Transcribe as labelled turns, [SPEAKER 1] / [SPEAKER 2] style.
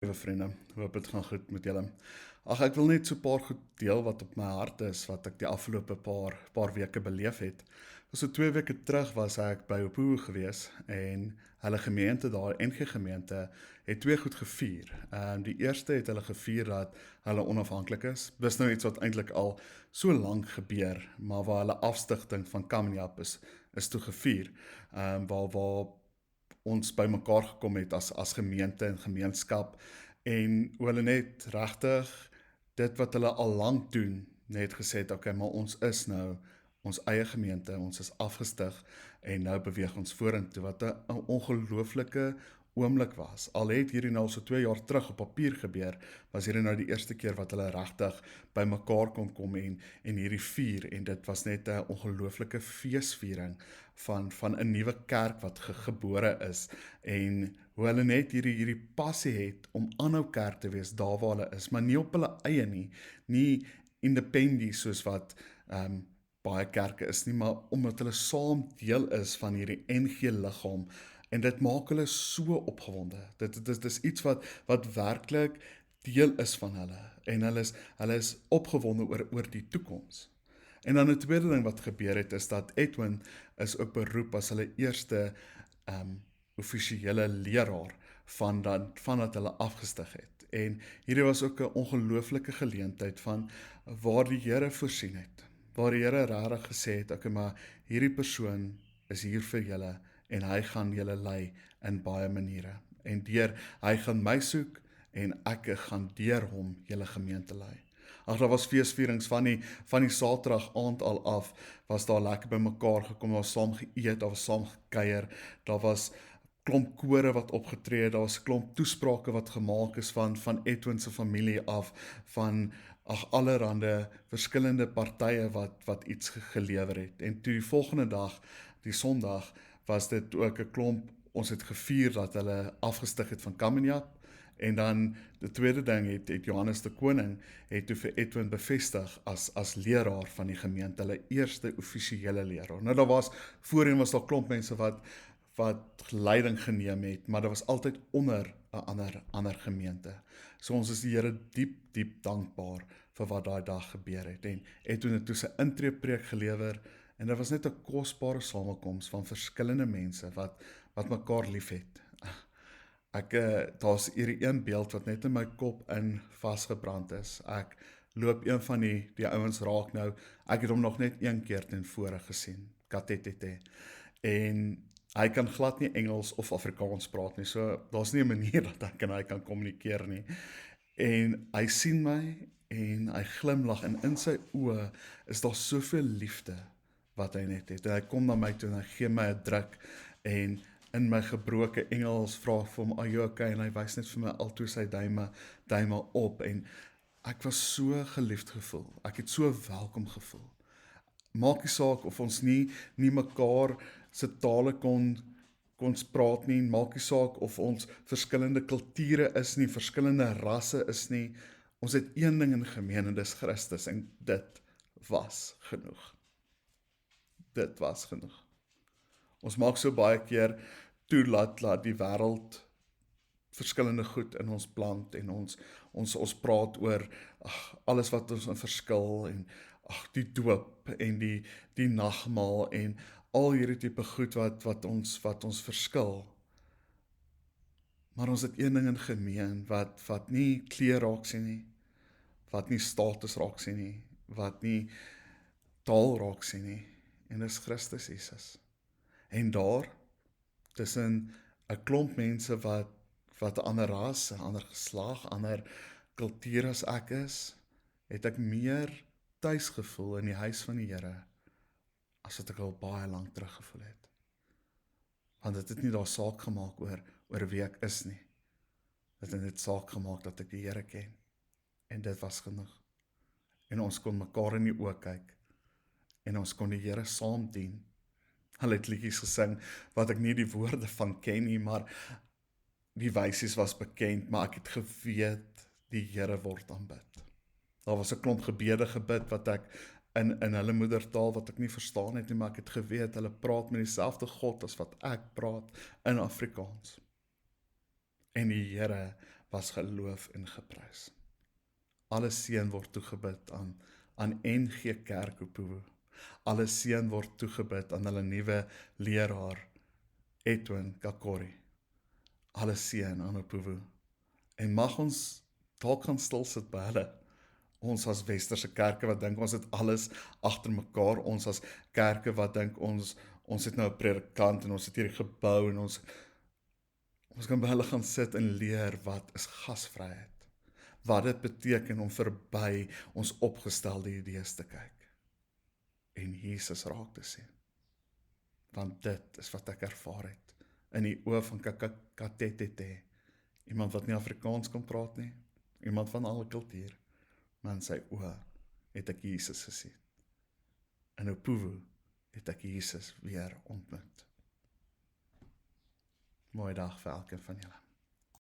[SPEAKER 1] Liewe vriende, hoop dit gaan goed met julle. Ag, ek wil net so 'n paar goed deel wat op my hart is, wat ek die afgelope paar weke beleef het. So 2 weke terug was ek by Opuwo gewees en hulle gemeente daar, NG Gemeente, het 2 goed gevier. Die eerste het hulle gevier dat hulle onafhanklik is. Dis nou iets wat eintlik al so lank gebeur, maar waar hulle afstigting van Kamiap is toe gevier. Waar ons bymekaar gekom het as gemeente en gemeenskap en hoe hulle net regtig dit wat hulle al lank doen, net gesê het, okay, maar ons is nou ons eie gemeente, ons is afgestig en nou beweeg ons vorentoe, wat 'n ongelooflike oomblik was. Al het hierdie nou so 2 jaar terug op papier gebeur, was hierdie nou die eerste keer wat hulle regtig bymekaar kon kom en hierdie vier, en dit was net 'n ongelooflike feesviering van 'n nuwe kerk wat gebore is, en hoe hulle net hierdie passie het om aanhou kerk te wees daar waar hulle is, maar nie op hulle eie nie independent soos wat baie kerke is nie, maar omdat hulle saam deel is van hierdie NG liggaam, en dit maak hulle so opgewonde. Dit is iets wat werklik deel is van hulle, en hulle is opgewonde oor die toekoms. En dan 'n tweede ding wat gebeur het, is dat Edwin is ook beroep as hulle eerste offisiële leraar vandat hulle afgestig het. En hierdie was ook 'n ongelooflike geleentheid van waar die Here voorsien het. Waar die Here regtig gesê het, okay, maar hierdie persoon is hier vir julle en hy gaan julle lei in baie maniere. En hy gaan my soek en ek gaan deur hom julle gemeente lei. Ag, daar was feesvierings van die Saterdag aand al af, was daar lekker bymekaar gekom, daar was saam geëet, daar was saam gekuier, daar was klomp kore wat opgetree het, daar was klomp toesprake wat gemaak is van Edwin se familie af, van allerhande verskillende partye wat iets gelewer het. En toe die volgende dag, die Sondag, was dit ook 'n klomp, ons het gevier dat hulle afgestig het van Kamiap. En dan die tweede ding het Johannes de Koning het toe vir Edwin bevestig as leraar van die gemeente, hulle eerste offisiële leraar. Nou voorheen was daar klomp mense wat leiding geneem het, maar dit was altyd onder 'n ander gemeente. So ons is die Here diep dankbaar vir wat daai dag gebeur het. En Edwin het toe sy intreepreek gelewer, en dit was net 'n kosbare samekoms van verskillende mense wat mekaar liefhet. Daar's hierdie een beeld wat net in my kop in vasgebrand is. Ek loop een van die ouens raak nou. Ek het hom nog net een keer tevore gesien, Katetete. En hy kan glad nie Engels of Afrikaans praat nie. So daar's nie 'n manier dat ek en hy kan kommunikeer nie. En hy sien my en hy glimlag, en in sy oë is daar soveel liefde wat hy net het. En hy kom na my toe en hy gee my 'n druk, en in my gebroke Engels vra ek vir hom, "Are you okay?" En hy wys net vir my altoe sy duime op, en ek was so geliefd gevoel. Ek het so welkom gevoel. Maak nie saak of ons nie mekaar se tale kon praat nie, maak nie saak of ons verskillende kulture is nie, verskillende rasse is nie. Ons het een ding in gemeen, en dis Christus, en dit was genoeg. Dit was genoeg. Ons maak so baie keer toe laat die wêreld verskillende goed in ons plant, en ons praat oor alles wat ons in verskil, en die doop en die nagmaal en al hierdie tipe goed wat ons verskil. Maar ons het een ding in gemeen wat nie kleur raak sien nie, wat nie status raak sien nie, wat nie taal raak sien nie, en dis Christus Jesus. En daar, tussen 'n klomp mense wat 'n ander ras, 'n ander geslag, ander kultuur as ek is, het ek meer tuis gevoel in die huis van die Here as wat ek al baie lank terug gevoel het. Want dit het nie daar saak gemaak oor wie ek is nie. Dit het net saak gemaak dat ek die Here ken. En dit was genoeg. En ons kon mekaar in die oë kyk, en ons kon die Here saam dien. Hulle het liedjies gesing wat ek nie die woorde van ken nie, maar die wysies was bekend, maar ek het geweet die Here word aanbid. Daar was 'n klomp gebede gebid wat ek in hulle moedertaal wat ek nie verstaan het nie, maar ek het geweet hulle praat met dieselfde God as wat ek praat in Afrikaans. En die Here was geloof en geprys. Alle seën word toegebid aan NG Kerk Opuwo. Alle seën word toegebid aan hulle nuwe leraar Edwin Kakori. Alle seën aan Opuwo. En mag ons dalk gaan stil sit by hulle. Ons as westerse kerke wat dink ons het alles agter mekaar, ons as kerke wat dink ons het nou 'n predikant en ons het hierdie gebou en ons kan by hulle gaan sit en leer wat is gasvryheid. Wat dit beteken om verby ons opgestelde idees te kyk. En Jesus raak te sien. Want dit is wat ek ervaar het in die oë van Katetete. Iemand wat nie Afrikaans kan praat nie, iemand van alle kultuur, maar in sy oë het ek Jesus gesien. In Opuwo het ek Jesus weer ontmoet. Mooi dag vir elkeen van julle.